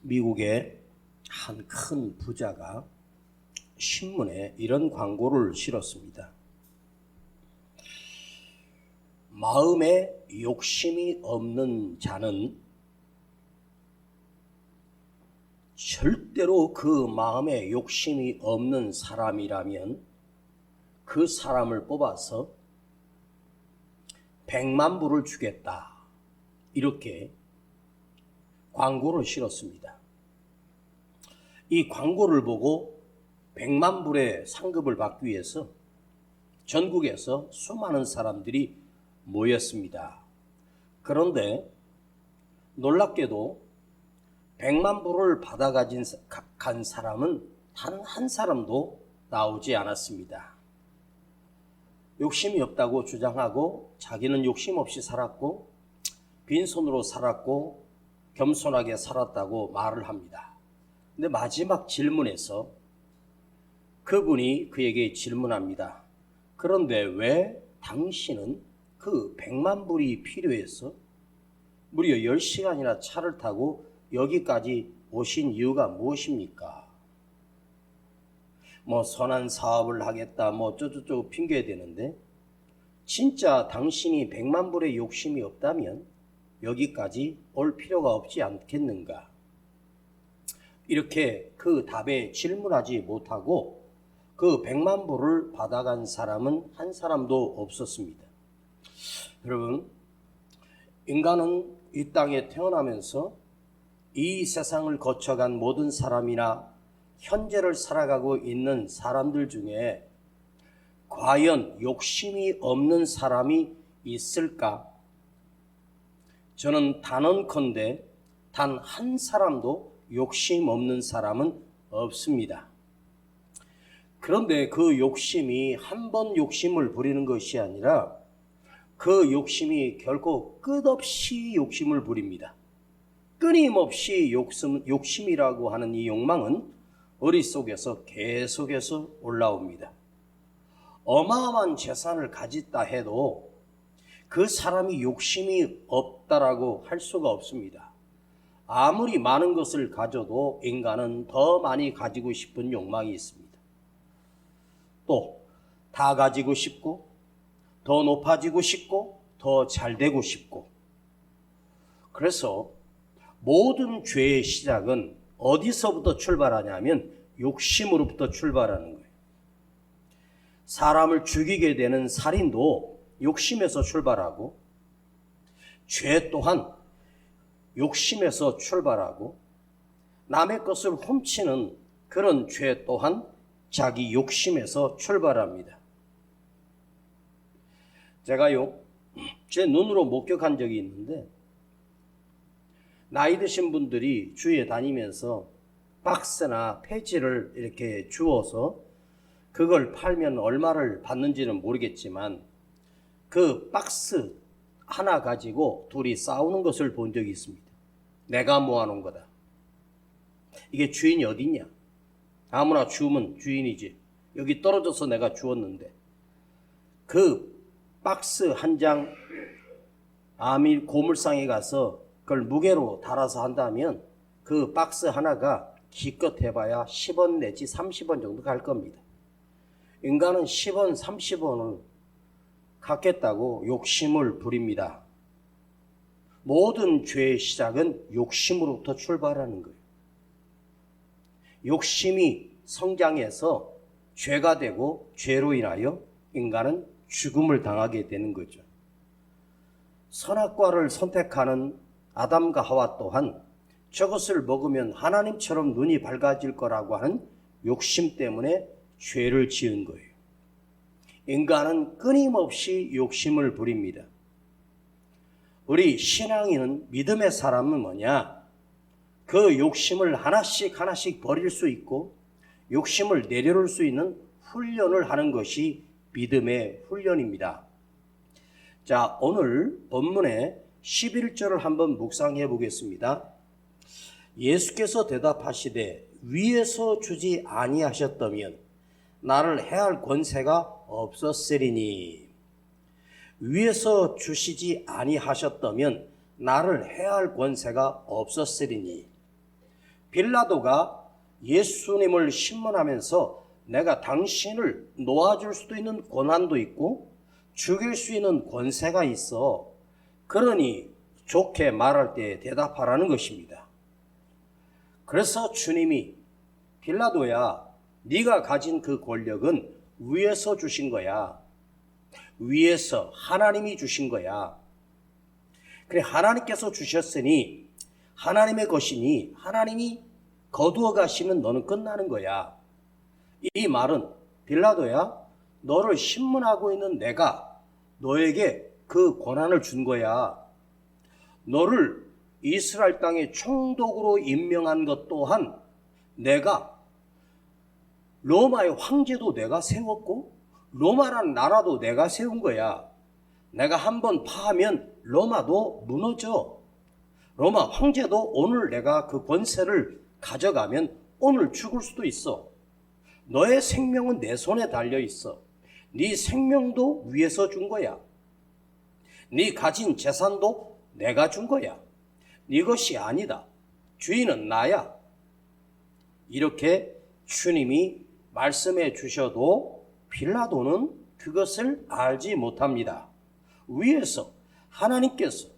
미국의 한 큰 부자가 신문에 이런 광고를 실었습니다. 마음에 욕심이 없는 자는 절대로 그 마음에 욕심이 없는 사람이라면 그 사람을 뽑아서 100만 불을 주겠다. 이렇게 광고를 실었습니다. 이 광고를 보고 100만 불의 상급을 받기 위해서 전국에서 수많은 사람들이 모였습니다. 그런데 놀랍게도 100만 불을 받아간 사람은 단 한 사람도 나오지 않았습니다. 욕심이 없다고 주장하고 자기는 욕심 없이 살았고 빈손으로 살았고 겸손하게 살았다고 말을 합니다. 근데 마지막 질문에서 그분이 그에게 질문합니다. 그런데 왜 당신은 그 100만 불이 필요해서 무려 10시간이나 차를 타고 여기까지 오신 이유가 무엇입니까? 선한 사업을 하겠다 어쩌고저쩌고 핑계 대는데 진짜 당신이 100만 불의 욕심이 없다면 여기까지 올 필요가 없지 않겠는가? 이렇게 그 답에 질문하지 못하고 그 100만 불을 받아간 사람은 한 사람도 없었습니다. 여러분, 인간은 이 땅에 태어나면서 이 세상을 거쳐간 모든 사람이나 현재를 살아가고 있는 사람들 중에 과연 욕심이 없는 사람이 있을까? 저는 단언컨대 단 한 사람도 욕심 없는 사람은 없습니다. 그런데 그 욕심이 한 번 욕심을 부리는 것이 아니라 그 욕심이 결코 끝없이 욕심을 부립니다. 끊임없이 욕심이라고 하는 이 욕망은 머릿속에서 계속해서 올라옵니다. 어마어마한 재산을 가졌다 해도 그 사람이 욕심이 없다라고 할 수가 없습니다. 아무리 많은 것을 가져도 인간은 더 많이 가지고 싶은 욕망이 있습니다. 또 다 가지고 싶고 더 높아지고 싶고 더 잘되고 싶고, 그래서 모든 죄의 시작은 어디서부터 출발하냐면 욕심으로부터 출발하는 거예요. 사람을 죽이게 되는 살인도 욕심에서 출발하고 죄 또한 욕심에서 출발하고 남의 것을 훔치는 그런 죄 또한 자기 욕심에서 출발합니다. 제가요, 제 눈으로 목격한 적이 있는데 나이 드신 분들이 주위에 다니면서 박스나 폐지를 이렇게 주워서 그걸 팔면 얼마를 받는지는 모르겠지만 그 박스 하나 가지고 둘이 싸우는 것을 본 적이 있습니다. 내가 모아놓은 거다. 이게 주인이 어딨냐? 아무나 주우면 주인이지. 여기 떨어져서 내가 주웠는데 그 박스 한 장 아밀 고물상에 가서 그걸 무게로 달아서 한다면 그 박스 하나가 기껏 해봐야 10원 내지 30원 정도 갈 겁니다. 인간은 10원, 30원을 갖겠다고 욕심을 부립니다. 모든 죄의 시작은 욕심으로부터 출발하는 거예요. 욕심이 성장해서 죄가 되고 죄로 인하여 인간은 죽음을 당하게 되는 거죠. 선악과를 선택하는 아담과 하와 또한 저것을 먹으면 하나님처럼 눈이 밝아질 거라고 하는 욕심 때문에 죄를 지은 거예요. 인간은 끊임없이 욕심을 부립니다. 우리 신앙인은 믿음의 사람은 뭐냐? 그 욕심을 하나씩 하나씩 버릴 수 있고 욕심을 내려놓을 수 있는 훈련을 하는 것이 믿음의 훈련입니다. 자, 오늘 본문의 11절을 한번 묵상해 보겠습니다. 예수께서 대답하시되 위에서 주지 아니하셨다면 나를 해할 권세가 없었으리니. 위에서 주시지 아니하셨다면 나를 해할 권세가 없었으리니. 빌라도가 예수님을 신문하면서 내가 당신을 놓아줄 수도 있는 권한도 있고 죽일 수 있는 권세가 있어. 그러니 좋게 말할 때 대답하라는 것입니다. 그래서 주님이 빌라도야, 네가 가진 그 권력은 위에서 주신 거야. 위에서 하나님이 주신 거야. 그래, 하나님께서 주셨으니 하나님의 것이니 하나님이 거두어 가시면 너는 끝나는 거야. 이 말은 빌라도야, 너를 신문하고 있는 내가 너에게 그 권한을 준 거야. 너를 이스라엘 땅의 총독으로 임명한 것 또한 내가, 로마의 황제도 내가 세웠고 로마라는 나라도 내가 세운 거야. 내가 한번 파하면 로마도 무너져. 로마 황제도 오늘 내가 그 권세를 가져가면 오늘 죽을 수도 있어. 너의 생명은 내 손에 달려 있어. 네 생명도 위에서 준 거야. 네 가진 재산도 내가 준 거야. 네 것이 아니다. 주인은 나야. 이렇게 주님이 말씀해 주셔도 빌라도는 그것을 알지 못합니다. 위에서 하나님께서,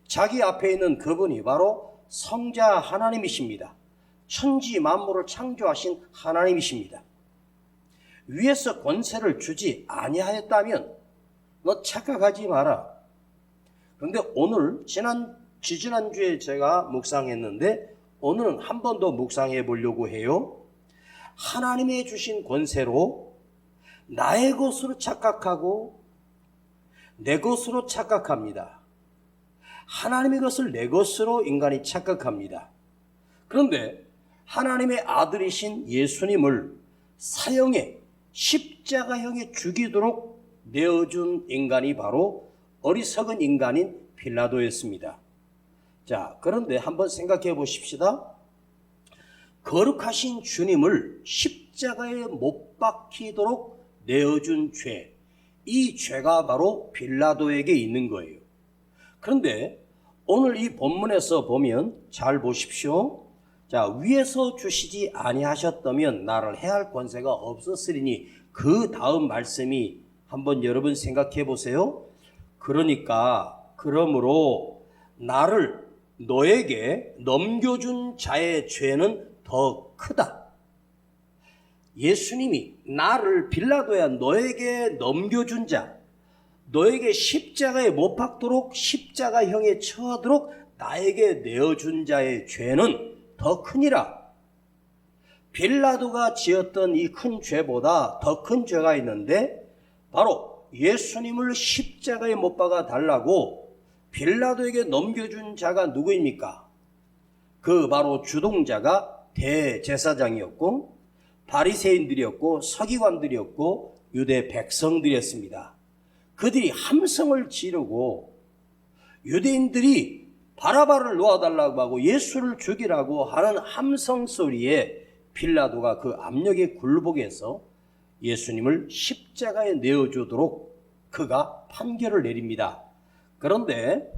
자기 앞에 있는 그분이 바로 성자 하나님이십니다. 천지 만물을 창조하신 하나님이십니다. 위에서 권세를 주지 아니하였다면 너 착각하지 마라. 그런데 오늘 지지난주에 제가 묵상했는데 오늘은 한 번 더 묵상해 보려고 해요. 하나님의 주신 권세로 나의 것으로 착각하고 내 것으로 착각합니다. 하나님의 것을 내 것으로 인간이 착각합니다. 그런데 하나님의 아들이신 예수님을 사형에, 십자가형에 죽이도록 내어준 인간이 바로 어리석은 인간인 빌라도였습니다. 자, 그런데 한번 생각해 보십시다. 거룩하신 주님을 십자가에 못 박히도록 내어준 죄, 이 죄가 바로 빌라도에게 있는 거예요. 그런데 오늘 이 본문에서 보면 잘 보십시오. 자, 위에서 주시지 아니하셨다면 나를 해할 권세가 없었으리니, 그 다음 말씀이 한번 여러분 생각해 보세요. 그러므로 나를 너에게 넘겨준 자의 죄는 더 크다. 예수님이 나를, 빌라도야, 너에게 넘겨준 자, 너에게 십자가에 못 박도록 십자가형에 처하도록 나에게 내어준 자의 죄는 더 크니라. 빌라도가 지었던 이 큰 죄보다 더 큰 죄가 있는데 바로 예수님을 십자가에 못 박아 달라고 빌라도에게 넘겨준 자가 누구입니까? 그 바로 주동자가 대제사장이었고 바리새인들이었고 서기관들이었고 유대 백성들이었습니다. 그들이 함성을 지르고 유대인들이 바라바를 놓아달라고 하고 예수를 죽이라고 하는 함성 소리에 빌라도가 그 압력에 굴복해서 예수님을 십자가에 내어주도록 그가 판결을 내립니다. 그런데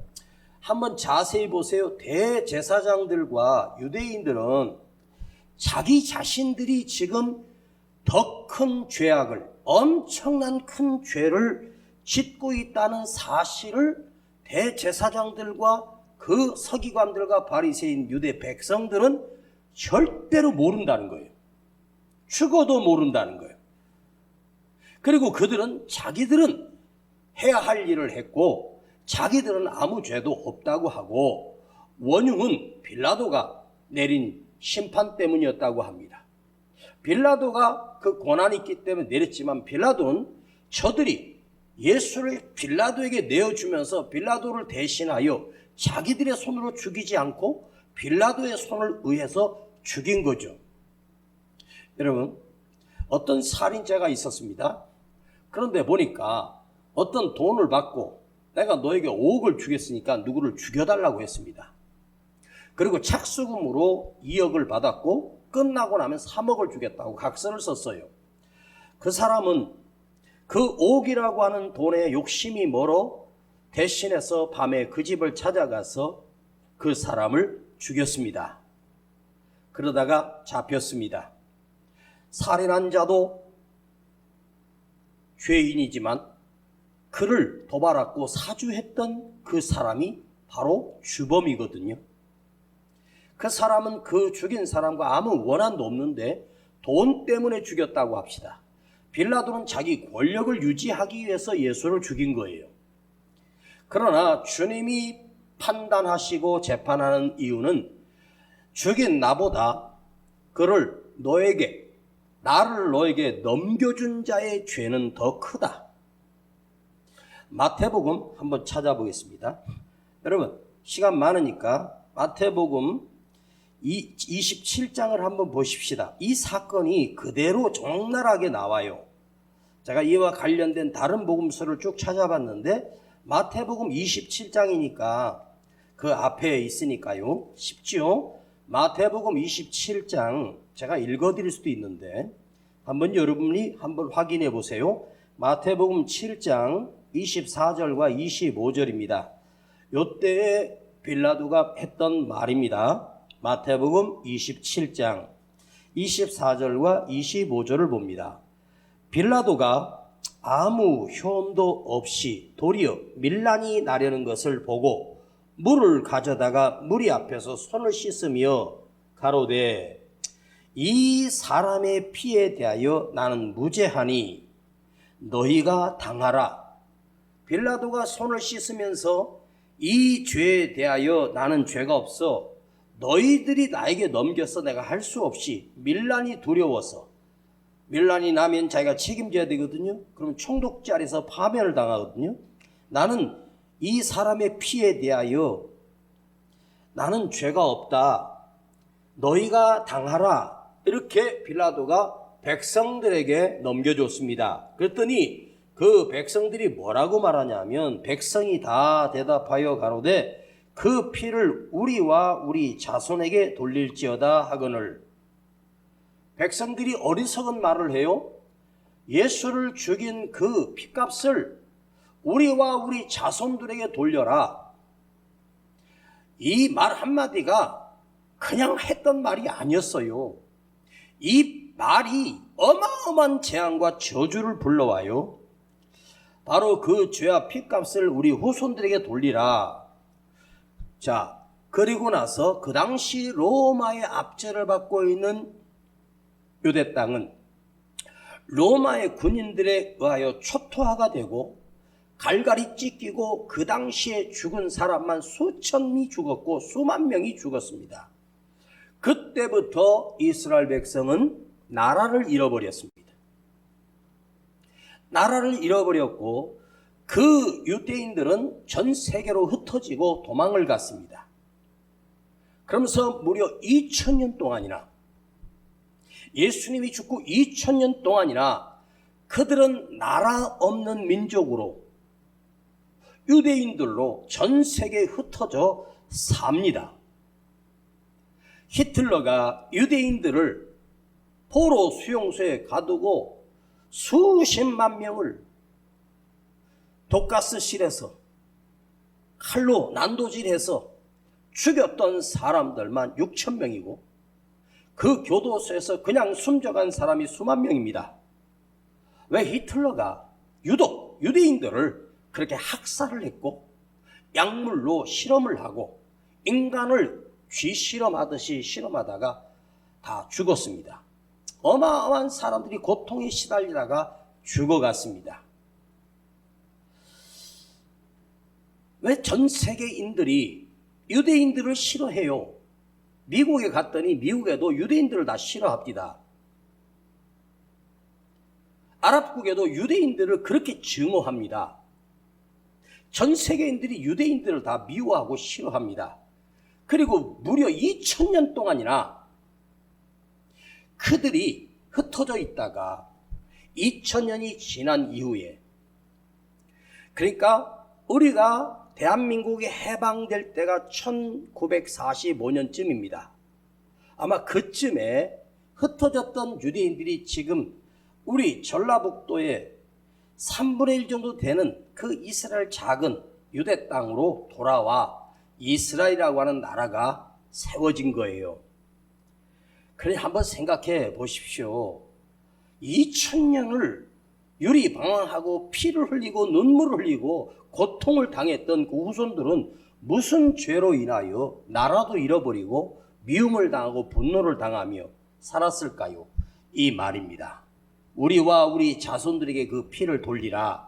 한번 자세히 보세요. 대제사장들과 유대인들은 자기 자신들이 지금 더 큰 죄악을, 엄청난 큰 죄를 짓고 있다는 사실을 대제사장들과 그 서기관들과 바리새인 유대 백성들은 절대로 모른다는 거예요. 죽어도 모른다는 거예요. 그리고 그들은 자기들은 해야 할 일을 했고 자기들은 아무 죄도 없다고 하고 원흉은 빌라도가 내린 심판 때문이었다고 합니다. 빌라도가 그 권한이 있기 때문에 내렸지만 빌라도는 저들이 예수를 빌라도에게 내어주면서 빌라도를 대신하여 자기들의 손으로 죽이지 않고 빌라도의 손을 의해서 죽인 거죠. 여러분, 어떤 살인자가 있었습니다. 그런데 보니까 어떤 돈을 받고 내가 너에게 5억을 주겠으니까 누구를 죽여달라고 했습니다. 그리고 착수금으로 2억을 받았고 끝나고 나면 3억을 주겠다고 각서를 썼어요. 그 사람은 그 5억이라고 하는 돈에 욕심이 멀어 대신해서 밤에 그 집을 찾아가서 그 사람을 죽였습니다. 그러다가 잡혔습니다. 살인한 자도 죄인이지만 그를 도발하고 사주했던 그 사람이 바로 주범이거든요. 그 사람은 그 죽인 사람과 아무 원한도 없는데 돈 때문에 죽였다고 합시다. 빌라도는 자기 권력을 유지하기 위해서 예수를 죽인 거예요. 그러나 주님이 판단하시고 재판하는 이유는 죽인 나보다 그를 나를 너에게 넘겨준 자의 죄는 더 크다. 마태복음 한번 찾아보겠습니다. 여러분 시간 많으니까 마태복음 27장을 한번 보십시다. 이 사건이 그대로 적나라하게 나와요. 제가 이와 관련된 다른 복음서를 쭉 찾아봤는데 마태복음 27장이니까 그 앞에 있으니까요. 쉽지요? 마태복음 27장 제가 읽어드릴 수도 있는데 한번 여러분이 한번 확인해 보세요. 마태복음 7장 24절과 25절입니다. 요때에 빌라도가 했던 말입니다. 마태복음 27장 24절과 25절을 봅니다. 빌라도가 아무 효험도 없이 도리어 밀란이 나려는 것을 보고 물을 가져다가 무리 앞에서 손을 씻으며 가로되 이 사람의 피에 대하여 나는 무죄하니 너희가 당하라. 빌라도가 손을 씻으면서 이 죄에 대하여 나는 죄가 없어 너희들이 나에게 넘겨서 내가 할 수 없이 밀란이 두려워서 밀란이 나면 자기가 책임져야 되거든요. 그럼 총독자리에서 파면을 당하거든요. 나는 이 사람의 피에 대하여 나는 죄가 없다. 너희가 당하라. 이렇게 빌라도가 백성들에게 넘겨줬습니다. 그랬더니 그 백성들이 뭐라고 말하냐면 백성이 다 대답하여 가로되 그 피를 우리와 우리 자손에게 돌릴지어다 하거늘. 백성들이 어리석은 말을 해요. 예수를 죽인 그 피값을 우리와 우리 자손들에게 돌려라. 이 말 한마디가 그냥 했던 말이 아니었어요. 이 말이 어마어마한 재앙과 저주를 불러와요. 바로 그 죄와 피값을 우리 후손들에게 돌리라. 자, 그리고 나서 그 당시 로마의 압제를 받고 있는 유대 땅은 로마의 군인들에 의하여 초토화가 되고 갈갈이 찢기고 그 당시에 죽은 사람만 수천이 죽었고 수만 명이 죽었습니다. 그때부터 이스라엘 백성은 나라를 잃어버렸습니다. 나라를 잃어버렸고 그 유대인들은 전 세계로 흩어지고 도망을 갔습니다. 그러면서 무려 2000년 동안이나 예수님이 죽고 2000년 동안이나 그들은 나라 없는 민족으로 유대인들로 전 세계에 흩어져 삽니다. 히틀러가 유대인들을 포로 수용소에 가두고 수십만 명을 독가스실에서 칼로 난도질해서 죽였던 사람들만 6천 명이고 그 교도소에서 그냥 숨져간 사람이 수만 명입니다. 왜 히틀러가 유독 유대인들을 그렇게 학살을 했고 약물로 실험을 하고 인간을 쥐 실험하듯이 실험하다가 다 죽었습니다. 어마어마한 사람들이 고통에 시달리다가 죽어갔습니다. 왜 전 세계인들이 유대인들을 싫어해요? 미국에 갔더니 미국에도 유대인들을 다 싫어합니다. 아랍국에도 유대인들을 그렇게 증오합니다. 전 세계인들이 유대인들을 다 미워하고 싫어합니다. 그리고 무려 2000년 동안이나 그들이 흩어져 있다가 2000년이 지난 이후에, 그러니까 우리가 대한민국이 해방될 때가 1945년쯤입니다. 아마 그쯤에 흩어졌던 유대인들이 지금 우리 전라북도에 3분의 1 정도 되는 그 이스라엘 작은 유대 땅으로 돌아와 이스라엘이라고 하는 나라가 세워진 거예요. 그래 한번 생각해 보십시오. 2000년을 유리방황하고 피를 흘리고 눈물을 흘리고 고통을 당했던 그 후손들은 무슨 죄로 인하여 나라도 잃어버리고 미움을 당하고 분노를 당하며 살았을까요? 이 말입니다. 우리와 우리 자손들에게 그 피를 돌리라.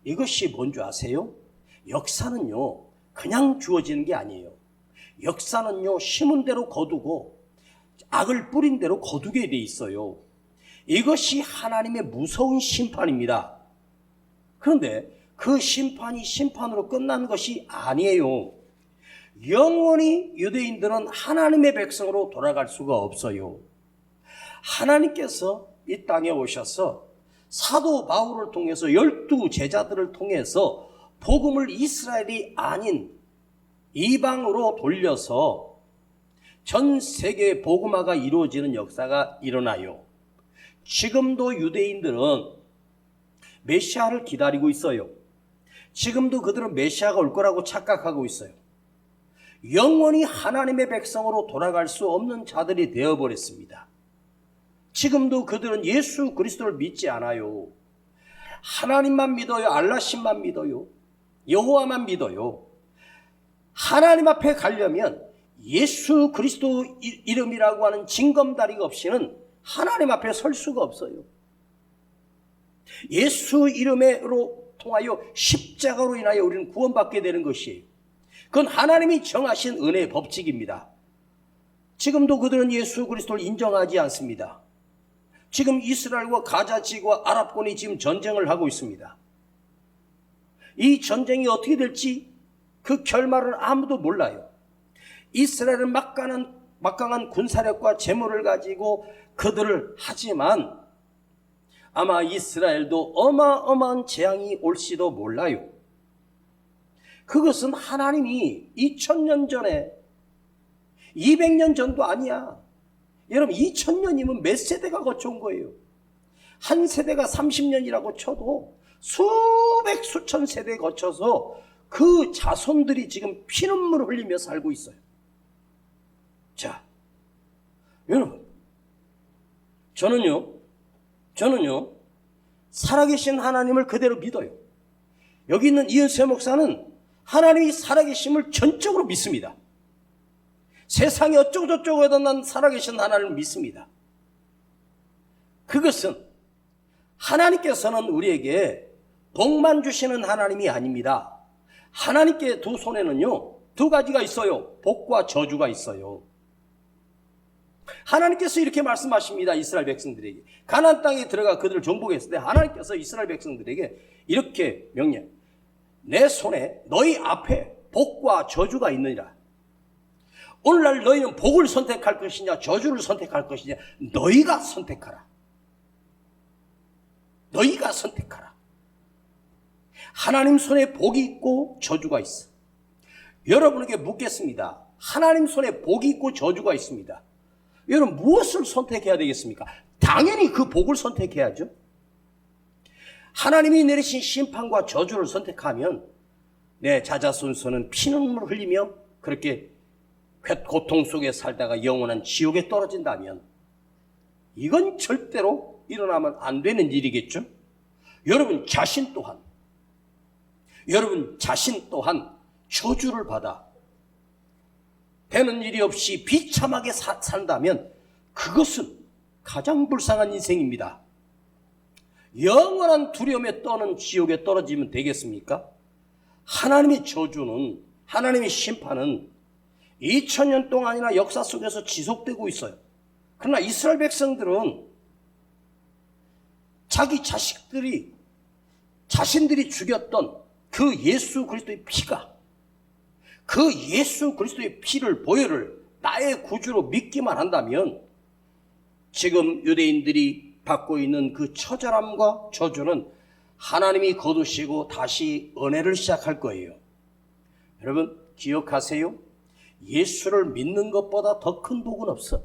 이것이 뭔지 아세요? 역사는요 그냥 주어지는 게 아니에요. 역사는요 심은 대로 거두고 악을 뿌린 대로 거두게 돼 있어요. 이것이 하나님의 무서운 심판입니다. 그런데 그 심판이 심판으로 끝난 것이 아니에요. 영원히 유대인들은 하나님의 백성으로 돌아갈 수가 없어요. 하나님께서 이 땅에 오셔서 사도 바울을 통해서 12 제자들을 통해서 복음을 이스라엘이 아닌 이방으로 돌려서 전 세계 복음화가 이루어지는 역사가 일어나요. 지금도 유대인들은 메시아를 기다리고 있어요. 지금도 그들은 메시아가 올 거라고 착각하고 있어요. 영원히 하나님의 백성으로 돌아갈 수 없는 자들이 되어버렸습니다. 지금도 그들은 예수 그리스도를 믿지 않아요. 하나님만 믿어요. 알라신만 믿어요. 여호와만 믿어요. 하나님 앞에 가려면 예수 그리스도 이름이라고 하는 징검다리가 없이는 하나님 앞에 설 수가 없어요. 예수 이름으로 통하여 십자가로 인하여 우리는 구원받게 되는 것이에요. 그건 하나님이 정하신 은혜의 법칙입니다. 지금도 그들은 예수 그리스도를 인정하지 않습니다. 지금 이스라엘과 가자 지구와 아랍권이 지금 전쟁을 하고 있습니다. 이 전쟁이 어떻게 될지 그 결말을 아무도 몰라요. 이스라엘은 막강한 군사력과 재물을 가지고 그들을 하지만 아마 이스라엘도 어마어마한 재앙이 올지도 몰라요. 그것은 하나님이 2000년 전에 200년 전도 아니야. 여러분 2000년이면 몇 세대가 거쳐온 거예요. 한 세대가 30년이라고 쳐도 수백 수천 세대 거쳐서 그 자손들이 지금 피눈물을 흘리며 살고 있어요. 자, 여러분 저는요 살아계신 하나님을 그대로 믿어요. 여기 있는 이은세 목사는 하나님이 살아계심을 전적으로 믿습니다. 세상이 어쩌고저쩌고 해도 난 살아계신 하나님을 믿습니다. 그것은 하나님께서는 우리에게 복만 주시는 하나님이 아닙니다. 하나님께 두 손에는요 두 가지가 있어요. 복과 저주가 있어요. 하나님께서 이렇게 말씀하십니다. 이스라엘 백성들에게 가나안 땅에 들어가 그들을 정복했을 때 하나님께서 이스라엘 백성들에게 이렇게 명령, 내 손에 너희 앞에 복과 저주가 있느니라. 오늘날 너희는 복을 선택할 것이냐 저주를 선택할 것이냐 너희가 선택하라. 너희가 선택하라. 하나님 손에 복이 있고 저주가 있어. 여러분에게 묻겠습니다. 하나님 손에 복이 있고 저주가 있습니다. 여러분 무엇을 선택해야 되겠습니까? 당연히 그 복을 선택해야죠. 하나님이 내리신 심판과 저주를 선택하면 내 자자손손은 피눈물 흘리며 그렇게 고통 속에 살다가 영원한 지옥에 떨어진다면 이건 절대로 일어나면 안 되는 일이겠죠. 여러분 자신 또한 저주를 받아 되는 일이 없이 비참하게 산다면 그것은 가장 불쌍한 인생입니다. 영원한 두려움에 떠는 지옥에 떨어지면 되겠습니까? 하나님의 저주는, 하나님의 심판은 2000년 동안이나 역사 속에서 지속되고 있어요. 그러나 이스라엘 백성들은 자기 자신들이 죽였던 그 예수 그리스도의 피가, 그 예수 그리스도의 피를 보혈을 나의 구주로 믿기만 한다면 지금 유대인들이 받고 있는 그 처절함과 저주는 하나님이 거두시고 다시 은혜를 시작할 거예요. 여러분 기억하세요. 예수를 믿는 것보다 더 큰 복은 없어.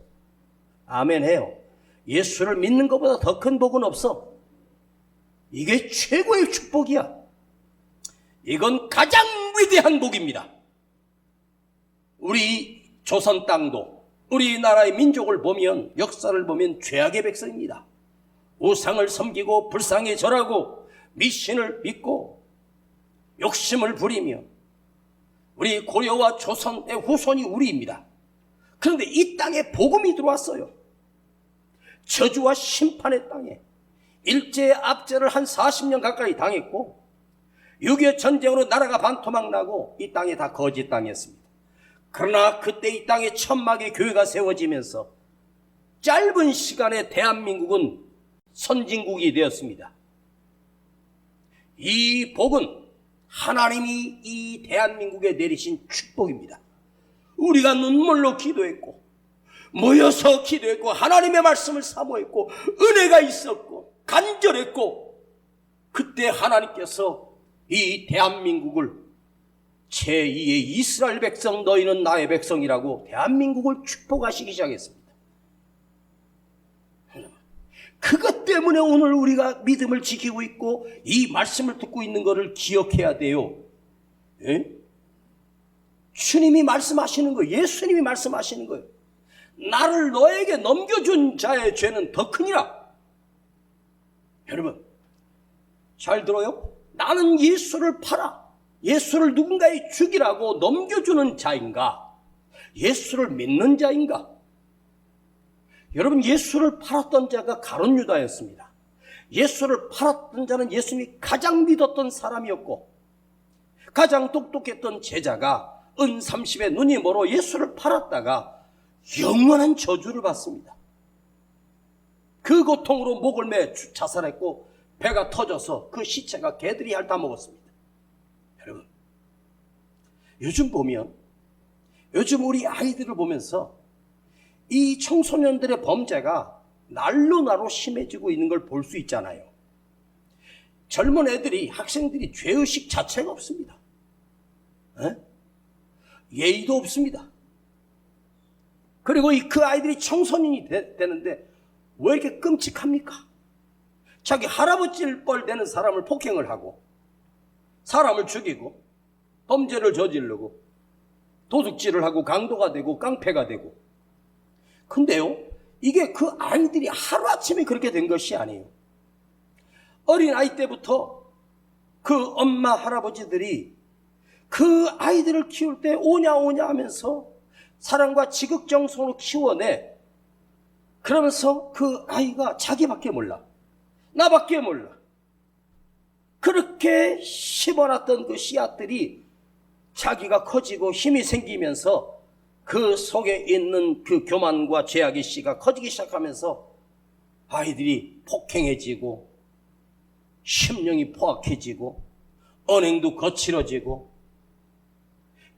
아멘 해요. 예수를 믿는 것보다 더 큰 복은 없어. 이게 최고의 축복이야. 이건 가장 위대한 복입니다. 우리 조선 땅도 우리나라의 민족을 보면, 역사를 보면 죄악의 백성입니다. 우상을 섬기고 불상에 절하고 미신을 믿고 욕심을 부리며, 우리 고려와 조선의 후손이 우리입니다. 그런데 이 땅에 복음이 들어왔어요. 저주와 심판의 땅에 일제의 압제를 한 40년 가까이 당했고, 6.25 전쟁으로 나라가 반토막 나고 이 땅이 다 거짓 땅이었습니다. 그러나 그때 이 땅에 천막의 교회가 세워지면서 짧은 시간에 대한민국은 선진국이 되었습니다. 이 복은 하나님이 이 대한민국에 내리신 축복입니다. 우리가 눈물로 기도했고, 모여서 기도했고, 하나님의 말씀을 사모했고, 은혜가 있었고, 간절했고, 그때 하나님께서 이 대한민국을 제2의 이스라엘 백성, 너희는 나의 백성이라고 대한민국을 축복하시기 시작했습니다. 그것 때문에 오늘 우리가 믿음을 지키고 있고 이 말씀을 듣고 있는 것을 기억해야 돼요. 예? 주님이 말씀하시는 거예요. 예수님이 말씀하시는 거예요. 나를 너에게 넘겨준 자의 죄는 더 크니라. 여러분 잘 들어요? 나는 예수를 팔아, 예수를 누군가에 죽이라고 넘겨주는 자인가, 예수를 믿는 자인가? 여러분, 예수를 팔았던 자가 가룟 유다였습니다. 예수를 팔았던 자는 예수님이 가장 믿었던 사람이었고, 가장 똑똑했던 제자가 은 30에 눈이 멀어 예수를 팔았다가 영원한 저주를 받습니다. 그 고통으로 목을 매 자살했고, 배가 터져서 그 시체가 개들이 핥아먹었습니다. 여러분, 요즘 보면, 요즘 우리 아이들을 보면서 이 청소년들의 범죄가 날로 심해지고 있는 걸 볼 수 있잖아요. 젊은 애들이, 학생들이 죄의식 자체가 없습니다. 에? 예의도 없습니다. 그리고 그 아이들이 청소년이 되는데 왜 이렇게 끔찍합니까? 자기 할아버지일 뻘 되는 사람을 폭행을 하고, 사람을 죽이고, 범죄를 저지르고, 도둑질을 하고, 강도가 되고, 깡패가 되고. 근데요, 이게 그 아이들이 하루아침에 그렇게 된 것이 아니에요. 어린아이 때부터 그 엄마, 할아버지들이 그 아이들을 키울 때 오냐 하면서 사랑과 지극정성으로 키워내. 그러면서 그 아이가 자기밖에 몰라, 나밖에 몰라. 그렇게 심어놨던 그 씨앗들이 자기가 커지고 힘이 생기면서 그 속에 있는 그 교만과 죄악의 씨가 커지기 시작하면서 아이들이 폭행해지고, 심령이 포악해지고, 언행도 거칠어지고,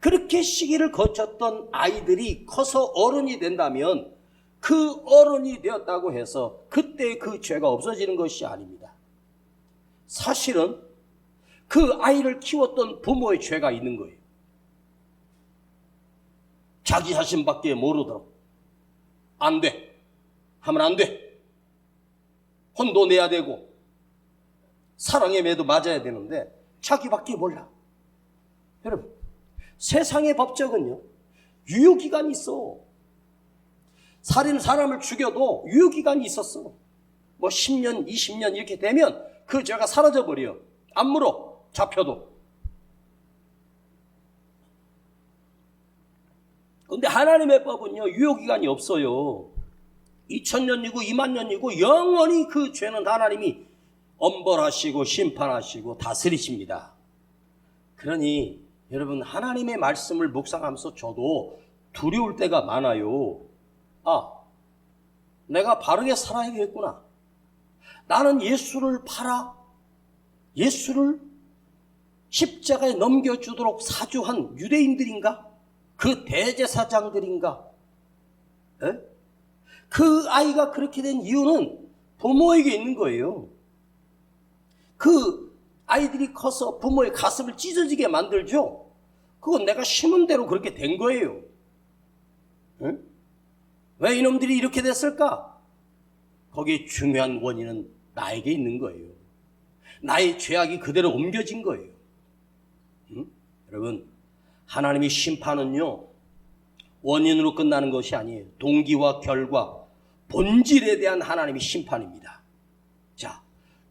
그렇게 시기를 거쳤던 아이들이 커서 어른이 된다면 그 어른이 되었다고 해서 그때 그 죄가 없어지는 것이 아닙니다. 사실은 그 아이를 키웠던 부모의 죄가 있는 거예요. 자기 자신밖에 모르도록 안 돼 하면 안 돼, 혼도 내야 되고 사랑의 매도 맞아야 되는데 자기밖에 몰라. 여러분, 세상의 법적은요, 유효기간이 있어. 사람을 죽여도 유효기간이 있었어. 뭐 10년, 20년 이렇게 되면 그 죄가 사라져버려. 안 물어, 잡혀도. 근데 하나님의 법은요, 유효기간이 없어요. 2000년이고 2만년이고 영원히 그 죄는 하나님이 엄벌하시고 심판하시고 다스리십니다. 그러니 여러분, 하나님의 말씀을 묵상하면서 저도 두려울 때가 많아요. 아, 내가 바르게 살아야겠구나. 나는 예수를 팔아, 예수를 십자가에 넘겨주도록 사주한 유대인들인가? 그 대제사장들인가? 에? 그 아이가 그렇게 된 이유는 부모에게 있는 거예요. 그 아이들이 커서 부모의 가슴을 찢어지게 만들죠. 그건 내가 심은 대로 그렇게 된 거예요. 응? 왜 이놈들이 이렇게 됐을까? 거기에 중요한 원인은 나에게 있는 거예요. 나의 죄악이 그대로 옮겨진 거예요. 응? 여러분, 하나님의 심판은요, 원인으로 끝나는 것이 아니에요. 동기와 결과, 본질에 대한 하나님의 심판입니다. 자,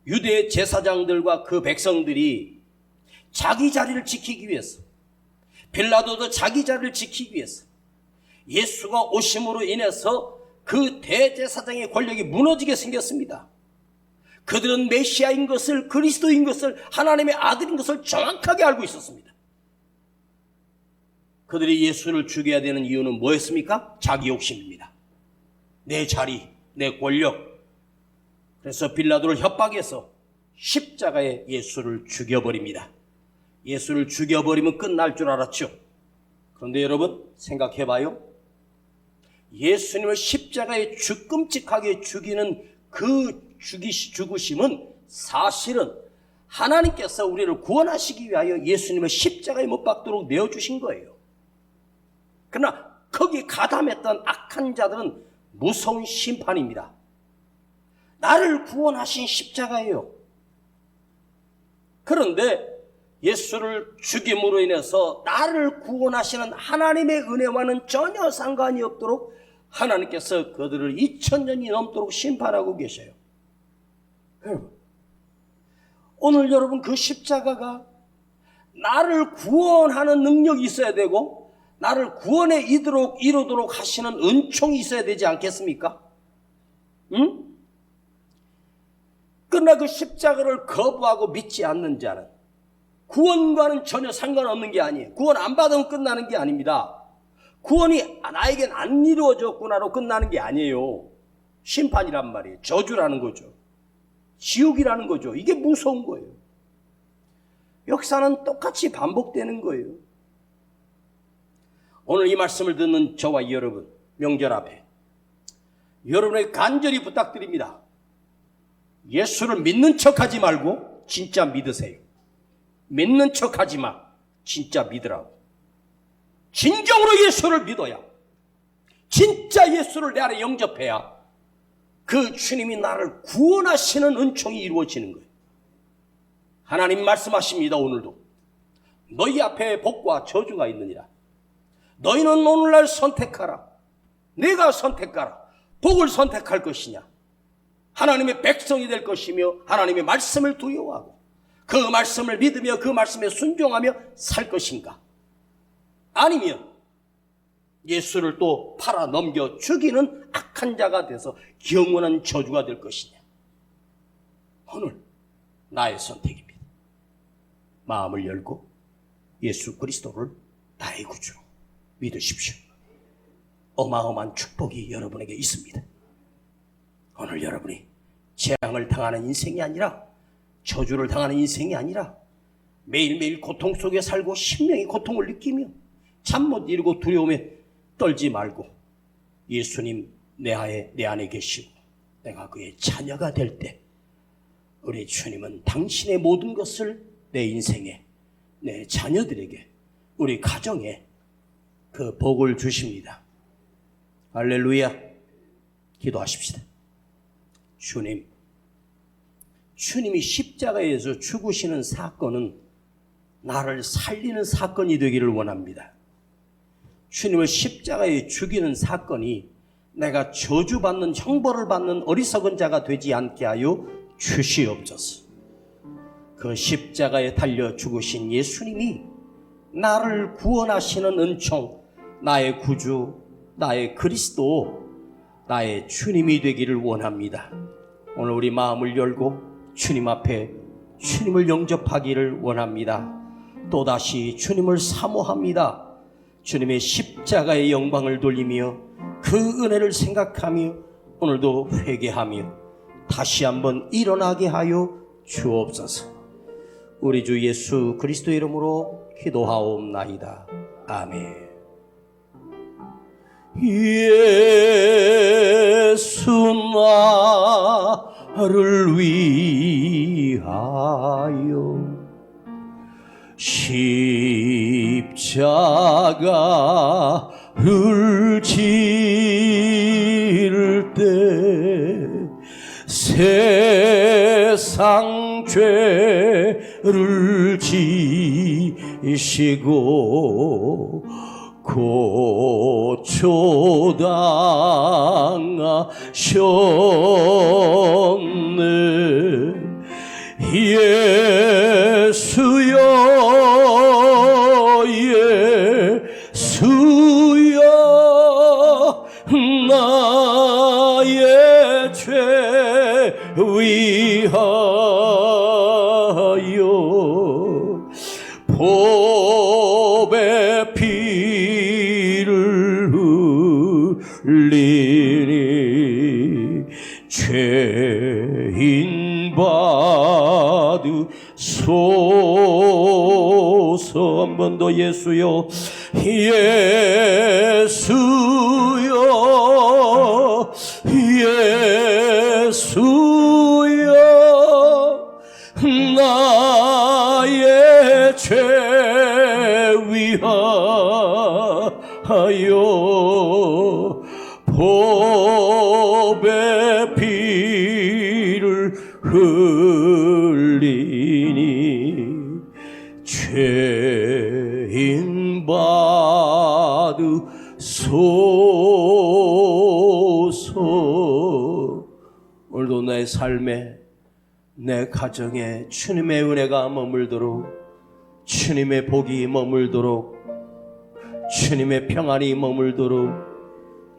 유대 제사장들과 그 백성들이 자기 자리를 지키기 위해서, 빌라도도 자기 자리를 지키기 위해서 예수가 오심으로 인해서 그 대제사장의 권력이 무너지게 생겼습니다. 그들은 메시아인 것을, 그리스도인 것을, 하나님의 아들인 것을 정확하게 알고 있었습니다. 그들이 예수를 죽여야 되는 이유는 뭐였습니까? 자기 욕심입니다. 내 자리, 내 권력. 그래서 빌라도를 협박해서 십자가에 예수를 죽여버립니다. 예수를 죽여버리면 끝날 줄 알았죠. 그런데 여러분 생각해봐요. 예수님을 십자가에 끔찍하게 죽이는 그 죽으심은 사실은 하나님께서 우리를 구원하시기 위하여 예수님을 십자가에 못 박도록 내어주신 거예요. 그러나 거기에 가담했던 악한 자들은 무서운 심판입니다. 나를 구원하신 십자가예요. 그런데 예수를 죽임으로 인해서 나를 구원하시는 하나님의 은혜와는 전혀 상관이 없도록 하나님께서 그들을 2000년이 넘도록 심판하고 계셔요. 오늘 여러분 그 십자가가 나를 구원하는 능력이 있어야 되고 나를 구원에 이르도록 하시는 은총이 있어야 되지 않겠습니까? 응? 그러나 그 십자가를 거부하고 믿지 않는 자는 구원과는 전혀 상관없는 게 아니에요. 구원 안 받으면 끝나는 게 아닙니다. 구원이 나에겐 안 이루어졌구나로 끝나는 게 아니에요. 심판이란 말이에요. 저주라는 거죠. 지옥이라는 거죠. 이게 무서운 거예요. 역사는 똑같이 반복되는 거예요. 오늘 이 말씀을 듣는 저와 여러분, 명절 앞에 여러분에게 간절히 부탁드립니다. 예수를 믿는 척하지 말고 진짜 믿으세요. 믿는 척하지 마. 진짜 믿으라고. 진정으로 예수를 믿어야, 진짜 예수를 내 안에 영접해야 그 주님이 나를 구원하시는 은총이 이루어지는 거예요. 하나님 말씀하십니다. 오늘도 너희 앞에 복과 저주가 있느니라. 너희는 오늘날 선택하라. 내가 선택하라. 복을 선택할 것이냐, 하나님의 백성이 될 것이며 하나님의 말씀을 두려워하고 그 말씀을 믿으며 그 말씀에 순종하며 살 것인가, 아니면 예수를 또 팔아 넘겨 죽이는 악한 자가 돼서 영원한 저주가 될 것이냐. 오늘 나의 선택입니다. 마음을 열고 예수 그리스도를 나의 구주로 믿으십시오. 어마어마한 축복이 여러분에게 있습니다. 오늘 여러분이 재앙을 당하는 인생이 아니라, 저주를 당하는 인생이 아니라 매일매일 고통 속에 살고 심령이 고통을 느끼며 잠 못 이루고 두려움에 떨지 말고 예수님 내 안에 계시고 내가 그의 자녀가 될 때 우리 주님은 당신의 모든 것을 내 인생에, 내 자녀들에게, 우리 가정에 그 복을 주십니다. 할렐루야. 기도하십시다. 주님이 십자가에서 죽으시는 사건은 나를 살리는 사건이 되기를 원합니다. 주님을 십자가에 죽이는 사건이 내가 저주받는, 형벌을 받는 어리석은 자가 되지 않게 하여 주시옵소서. 그 십자가에 달려 죽으신 예수님이 나를 구원하시는 은총, 나의 구주, 나의 그리스도, 나의 주님이 되기를 원합니다. 오늘 우리 마음을 열고 주님 앞에 주님을 영접하기를 원합니다. 또다시 주님을 사모합니다. 주님의 십자가의 영광을 돌리며 그 은혜를 생각하며 오늘도 회개하며 다시 한번 일어나게 하여 주옵소서. 우리 주 예수 그리스도의 이름으로 기도하옵나이다. 아멘. 예수 나를 위하여 십자가를 질 때 세상 죄를 지시고 고초당하셨네. 예수여 예수여 나의 죄 위하여 법의 피를 흘리니 죄인 받으소서. 한 번 더 예수여 예수여 예수여 나의 죄 위하여 법의 피를 흘리니 죄인 받으소서. 오늘도 내 삶에 내 가정에 주님의 은혜가 머물도록, 주님의 복이 머물도록, 주님의 평안이 머물도록,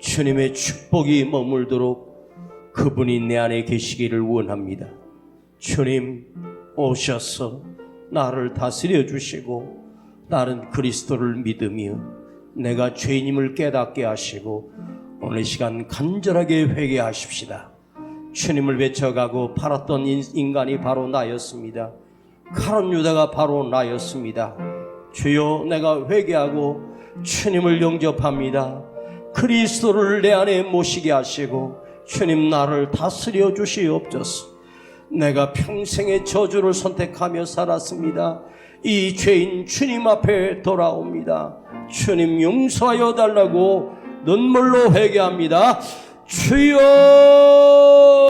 주님의 축복이 머물도록 그분이 내 안에 계시기를 원합니다. 주님 오셔서 나를 다스려 주시고 나는 그리스도를 믿으며 내가 죄인임을 깨닫게 하시고 오늘 시간 간절하게 회개하십시다. 주님을 외쳐가고 팔았던 인간이 바로 나였습니다. 가룟 유다가 바로 나였습니다. 주여 내가 회개하고 주님을 영접합니다. 그리스도를 내 안에 모시게 하시고 주님 나를 다스려 주시옵소서. 내가 평생의 저주를 선택하며 살았습니다. 이 죄인 주님 앞에 돌아옵니다. 주님 용서하여 달라고 눈물로 회개합니다. 주여